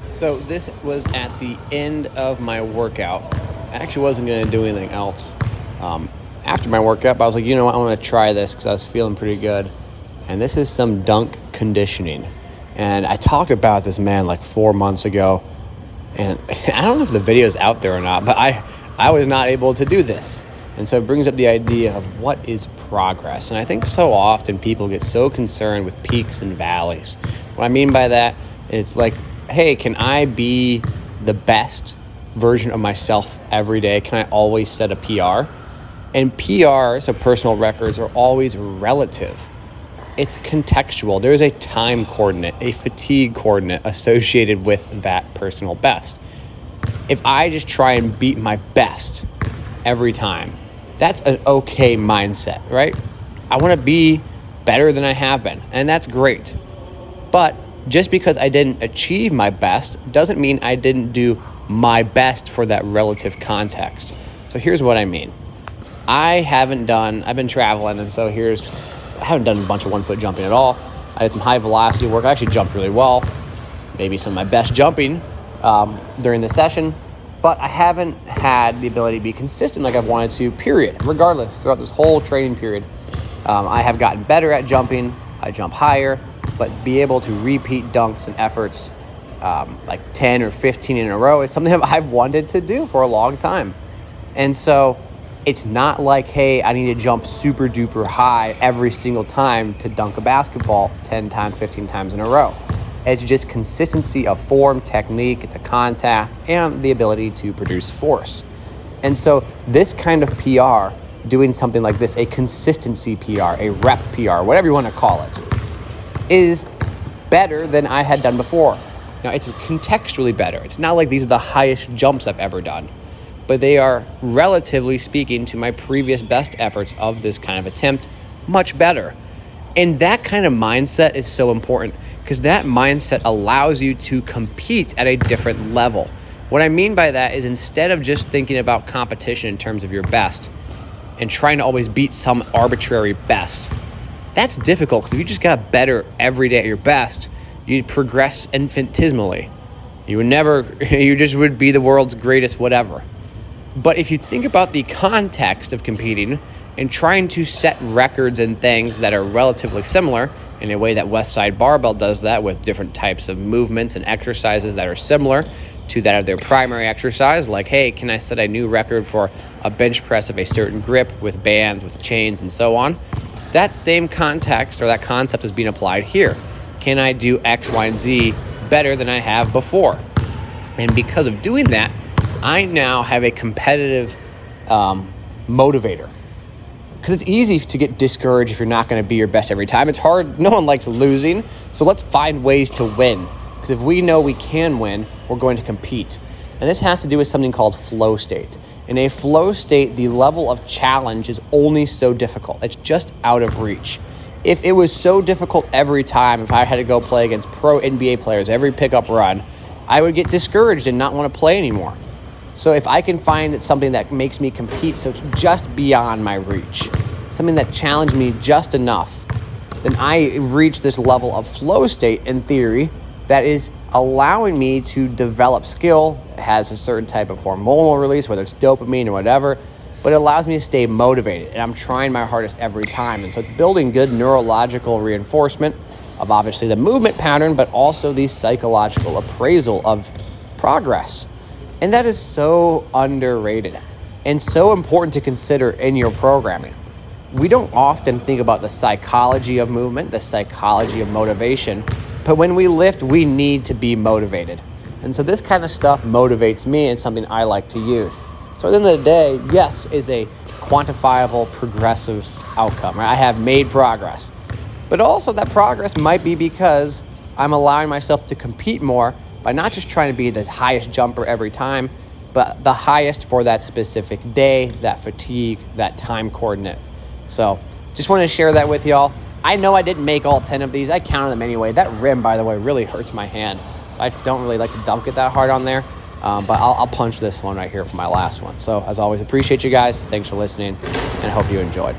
So this was at the end of my workout. I actually wasn't going to do anything else. After my workout, I was like, you know what, I want to try this because I was feeling pretty good. And this is some dunk conditioning. And I talked about this, man, like 4 months ago. And I don't know if the video is out there or not, but I was not able to do this. And so it brings up the idea of what is progress. And I think so often people get so concerned with peaks and valleys. What I mean by that, it's like, hey, can I be the best version of myself every day? Can I always set a PR? And PRs, so personal records, are always relative. It's contextual. There's a time coordinate, a fatigue coordinate associated with that personal best. If I just try and beat my best every time, that's an okay mindset, right? I want to be better than I have been, and that's great. But just because I didn't achieve my best doesn't mean I didn't do my best for that relative context. So here's what I mean. I've been traveling, and so I haven't done a bunch of 1 foot jumping at all. I did some high velocity work. I actually jumped really well, maybe some of my best jumping during the session, but I haven't had the ability to be consistent like I've wanted to, period. Regardless, throughout this whole training period, I have gotten better at jumping. I jump higher, but be able to repeat dunks and efforts like 10 or 15 in a row is something that I've wanted to do for a long time. And so it's not like, hey, I need to jump super duper high every single time to dunk a basketball 10 times, 15 times in a row. It's just consistency of form, technique, the contact, and the ability to produce force. And so this kind of PR, doing something like this, a consistency PR, a rep PR, whatever you want to call it, is better than I had done before. Now, it's contextually better. It's not like these are the highest jumps I've ever done, but they are, relatively speaking, to my previous best efforts of this kind of attempt, much better. And that kind of mindset is so important because that mindset allows you to compete at a different level. What I mean by that is instead of just thinking about competition in terms of your best and trying to always beat some arbitrary best, that's difficult because if you just got better every day at your best, you'd progress infinitesimally. You just would be the world's greatest whatever. But if you think about the context of competing and trying to set records and things that are relatively similar in a way that Westside Barbell does that with different types of movements and exercises that are similar to that of their primary exercise, like, hey, can I set a new record for a bench press of a certain grip with bands, with chains, and so on? That same context or that concept is being applied here. Can I do X, Y, and Z better than I have before? And because of doing that, I now have a competitive motivator. Because it's easy to get discouraged if you're not going to be your best every time. It's hard. No one likes losing. So let's find ways to win. Because if we know we can win, we're going to compete. And this has to do with something called flow state. In a flow state, the level of challenge is only so difficult. It's just out of reach. If it was so difficult every time, if I had to go play against pro NBA players every pickup run, I would get discouraged and not want to play anymore. So if I can find something that makes me compete, so it's just beyond my reach, something that challenged me just enough, then I reach this level of flow state in theory that is allowing me to develop skill. It has a certain type of hormonal release, whether it's dopamine or whatever, but it allows me to stay motivated, and I'm trying my hardest every time. And so it's building good neurological reinforcement of obviously the movement pattern, but also the psychological appraisal of progress. And that is so underrated and so important to consider in your programming. We don't often think about the psychology of movement, the psychology of motivation, but when we lift, we need to be motivated. And so this kind of stuff motivates me and something I like to use. So at the end of the day, yes, is a quantifiable, progressive outcome. Right? I have made progress. But also that progress might be because I'm allowing myself to compete more by not just trying to be the highest jumper every time, but the highest for that specific day, that fatigue, that time coordinate. So just wanted to share that with y'all. I know I didn't make all 10 of these. I counted them anyway. That rim, by the way, really hurts my hand. So I don't really like to dunk it that hard on there. But I'll punch this one right here for my last one. So as always, appreciate you guys. Thanks for listening, and I hope you enjoyed.